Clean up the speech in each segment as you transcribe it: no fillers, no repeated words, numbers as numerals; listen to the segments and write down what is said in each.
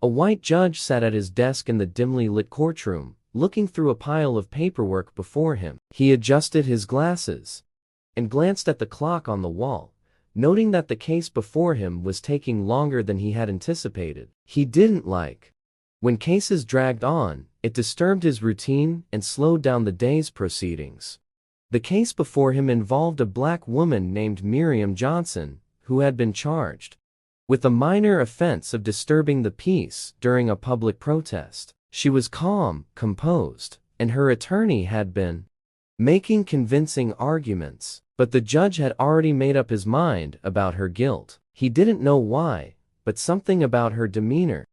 A white judge sat at his desk in the dimly lit courtroom, looking through a pile of paperwork before him. He adjusted his glasses and glanced at the clock on the wall, noting that the case before him was taking longer than he had anticipated. He didn't like when cases dragged on. It disturbed his routine and slowed down the day's proceedings. The case before him involved a black woman named Miriam Johnson, who had been charged with a minor offense of disturbing the peace during a public protest. She was calm, composed, and her attorney had been making convincing arguments, but the judge had already made up his mind about her guilt. He didn't know why, but something about her demeanor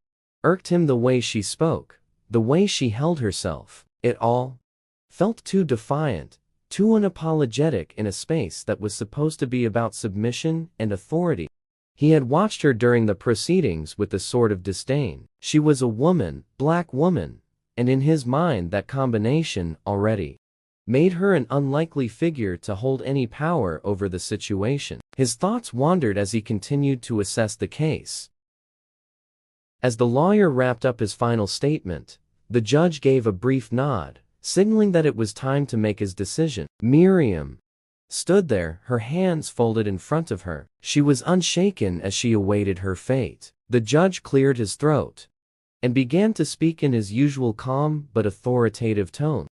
irked him. The way she spoke, the way she held herself, it all felt too defiant, too unapologetic in a space that was supposed to be about submission and authority. He had watched her during the proceedings with a sort of disdain. She was a woman, black woman, and in his mind that combination already made her an unlikely figure to hold any power over the situation. His thoughts wandered as he continued to assess the case. As the lawyer wrapped up his final statement, the judge gave a brief nod, signaling that it was time to make his decision. Miriam stood there, her hands folded in front of her. She was unshaken as she awaited her fate. The judge cleared his throat and began to speak in his usual calm but authoritative tone.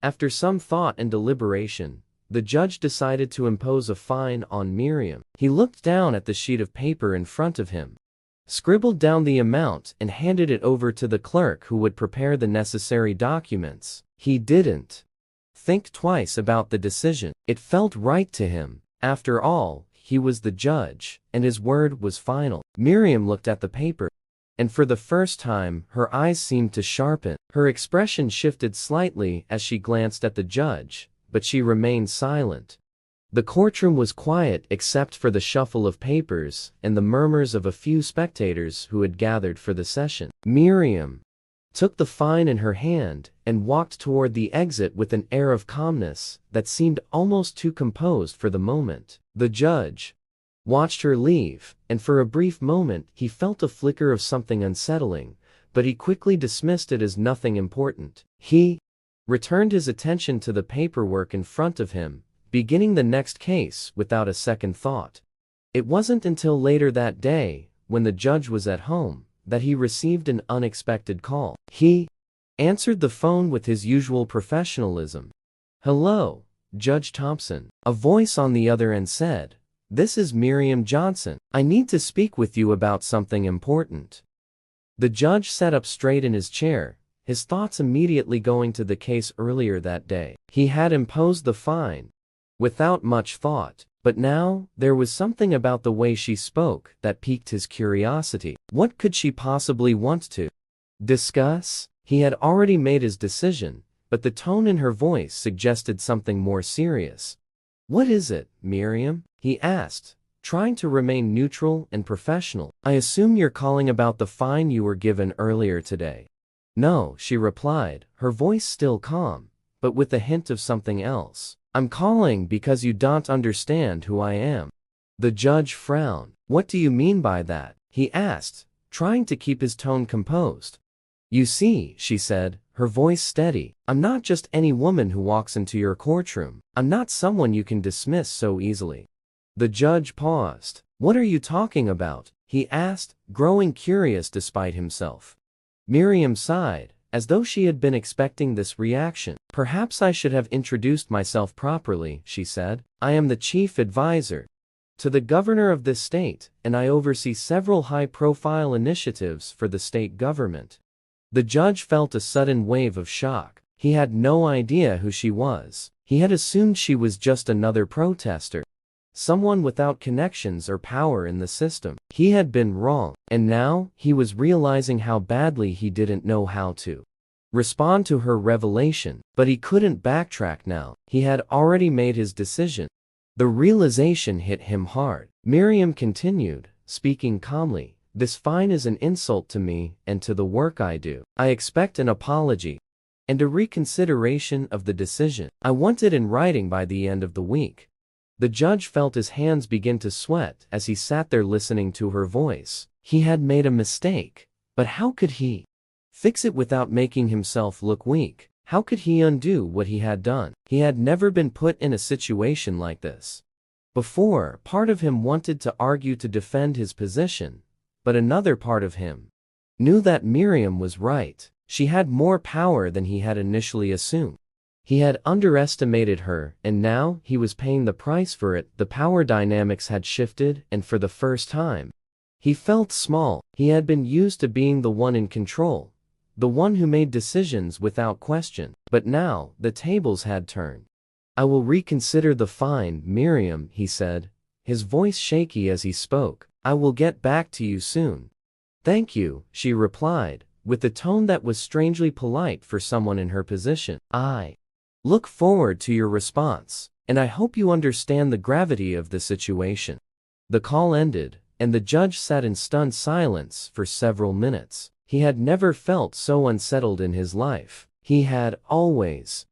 After some thought and deliberation, the judge decided to impose a fine on Miriam. He looked down at the sheet of paper in front of him, scribbled down the amount, and handed it over to the clerk who would prepare the necessary documents. He didn't think twice about the decision. It felt right to him. After all, he was the judge, and his word was final. Miriam looked at the paper, and for the first time, her eyes seemed to sharpen. Her expression shifted slightly as she glanced at the judge, but she remained silent. The courtroom was quiet except for the shuffle of papers and the murmurs of a few spectators who had gathered for the session. Miriam took the fine in her hand and walked toward the exit with an air of calmness that seemed almost too composed for the moment. The judge watched her leave, and for a brief moment he felt a flicker of something unsettling, but he quickly dismissed it as nothing important. He returned his attention to the paperwork in front of him, beginning the next case without a second thought. It wasn't until later that day, when the judge was at home, that he received an unexpected call. He answered the phone with his usual professionalism. "Hello, Judge Thompson." A voice on the other end said, "This is Miriam Johnson. I need to speak with you about something important." The judge sat up straight in his chair, his thoughts immediately going to the case earlier that day. He had imposed the fine without much thought, but now there was something about the way she spoke that piqued his curiosity. What could she possibly want to discuss? He had already made his decision, but the tone in her voice suggested something more serious. "What is it, Miriam?" he asked, trying to remain neutral and professional. "I assume you're calling about the fine you were given earlier today." "No," she replied, her voice still calm, but with a hint of something else. "I'm calling because you don't understand who I am." The judge frowned. "What do you mean by that?" he asked, trying to keep his tone composed. "You see," she said, her voice steady, "I'm not just any woman who walks into your courtroom. I'm not someone you can dismiss so easily." The judge paused. "What are you talking about?" he asked, growing curious despite himself. Miriam sighed, as though she had been expecting this reaction. "Perhaps I should have introduced myself properly," she said. "I am the chief advisor to the governor of this state, and I oversee several high-profile initiatives for the state government." The judge felt a sudden wave of shock. He had no idea who she was. He had assumed she was just another protester, someone without connections or power in the system. He had been wrong, and now he was realizing how badly he didn't know how to respond to her revelation. But he couldn't backtrack now. He had already made his decision. The realization hit him hard. Miriam continued, speaking calmly, "This fine is an insult to me and to the work I do. I expect an apology and a reconsideration of the decision. I want it in writing by the end of the week." The judge felt his hands begin to sweat as he sat there listening to her voice. He had made a mistake. But how could he fix it without making himself look weak? How could he undo what he had done? He had never been put in a situation like this before. Part of him wanted to argue to defend his position, but another part of him knew that Miriam was right. She had more power than he had initially assumed. He had underestimated her, and now he was paying the price for it. The power dynamics had shifted, and for the first time, he felt small. He had been used to being the one in control, the one who made decisions without question. But now, the tables had turned. "I will reconsider the fine, Miriam," he said, his voice shaky as he spoke. "I will get back to you soon." "Thank you," she replied, with a tone that was strangely polite for someone in her position. "I look forward to your response, and I hope you understand the gravity of the situation." The call ended, and the judge sat in stunned silence for several minutes. He had never felt so unsettled in his life. He had always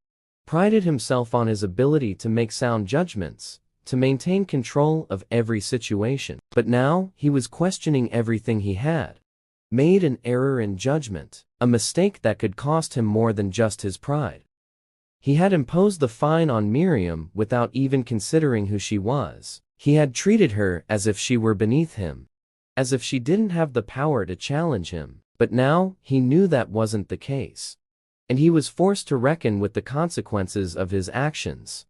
prided himself on his ability to make sound judgments, to maintain control of every situation. But now, he was questioning everything. He had made an error in judgment, a mistake that could cost him more than just his pride. He had imposed the fine on Miriam without even considering who she was. He had treated her as if she were beneath him, as if she didn't have the power to challenge him. But now, he knew that wasn't the case, and he was forced to reckon with the consequences of his actions.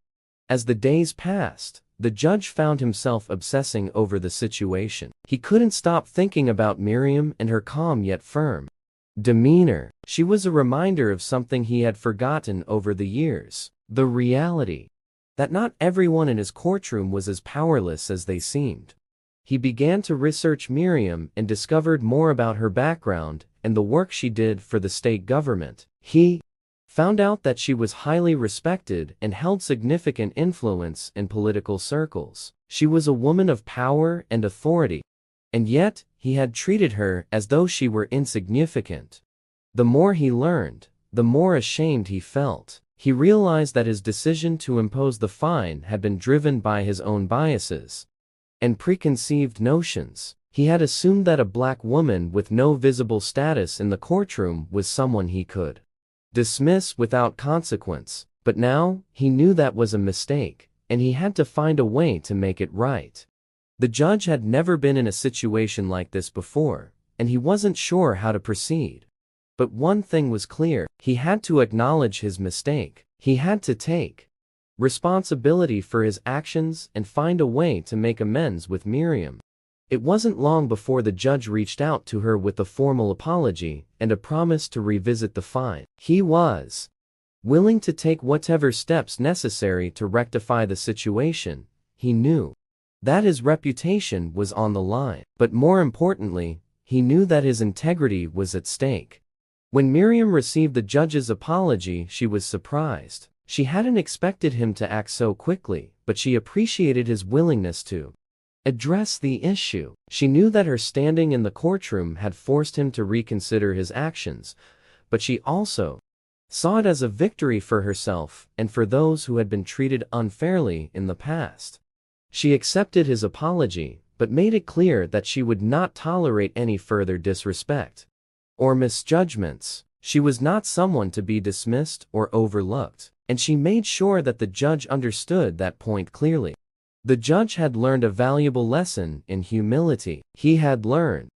As the days passed, the judge found himself obsessing over the situation. He couldn't stop thinking about Miriam and her calm yet firm demeanor. She was a reminder of something he had forgotten over the years: the reality that not everyone in his courtroom was as powerless as they seemed. He began to research Miriam and discovered more about her background and the work she did for the state government. He found out that she was highly respected and held significant influence in political circles. She was a woman of power and authority, and yet he had treated her as though she were insignificant. The more he learned, the more ashamed he felt. He realized that his decision to impose the fine had been driven by his own biases and preconceived notions. He had assumed that a black woman with no visible status in the courtroom was someone he could dismiss without consequence. But now, he knew that was a mistake, and he had to find a way to make it right. The judge had never been in a situation like this before, and he wasn't sure how to proceed. But one thing was clear: he had to acknowledge his mistake. He had to take responsibility for his actions and find a way to make amends with Miriam. It wasn't long before the judge reached out to her with a formal apology and a promise to revisit the fine. He was willing to take whatever steps necessary to rectify the situation. He knew that his reputation was on the line, but more importantly, he knew that his integrity was at stake. When Miriam received the judge's apology, she was surprised. She hadn't expected him to act so quickly, but she appreciated his willingness to address the issue. She knew that her standing in the courtroom had forced him to reconsider his actions, but she also saw it as a victory for herself and for those who had been treated unfairly in the past. She accepted his apology, but made it clear that she would not tolerate any further disrespect or misjudgments. She was not someone to be dismissed or overlooked, and she made sure that the judge understood that point clearly. The judge had learned a valuable lesson in humility. He had learned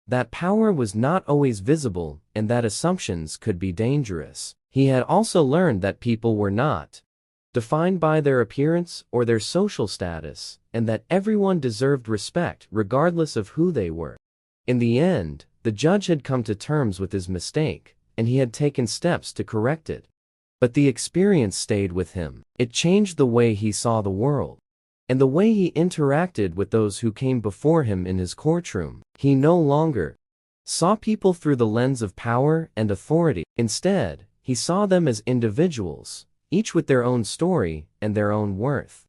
that power was not always visible and that assumptions could be dangerous. He had also learned that people were not defined by their appearance or their social status, and that everyone deserved respect regardless of who they were. In the end, the judge had come to terms with his mistake, and he had taken steps to correct it. But the experience stayed with him. It changed the way he saw the world and the way he interacted with those who came before him in his courtroom. He no longer saw people through the lens of power and authority. Instead, he saw them as individuals, each with their own story and their own worth.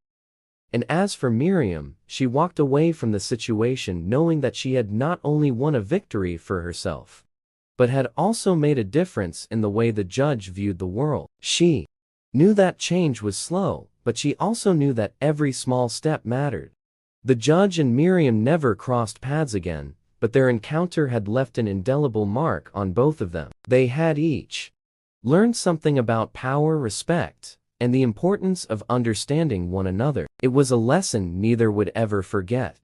And as for Miriam, she walked away from the situation knowing that she had not only won a victory for herself, but had also made a difference in the way the judge viewed the world. She knew that change was slow, but she also knew that every small step mattered. The judge and Miriam never crossed paths again, but their encounter had left an indelible mark on both of them. They had each learned something about power, respect, and the importance of understanding one another. It was a lesson neither would ever forget.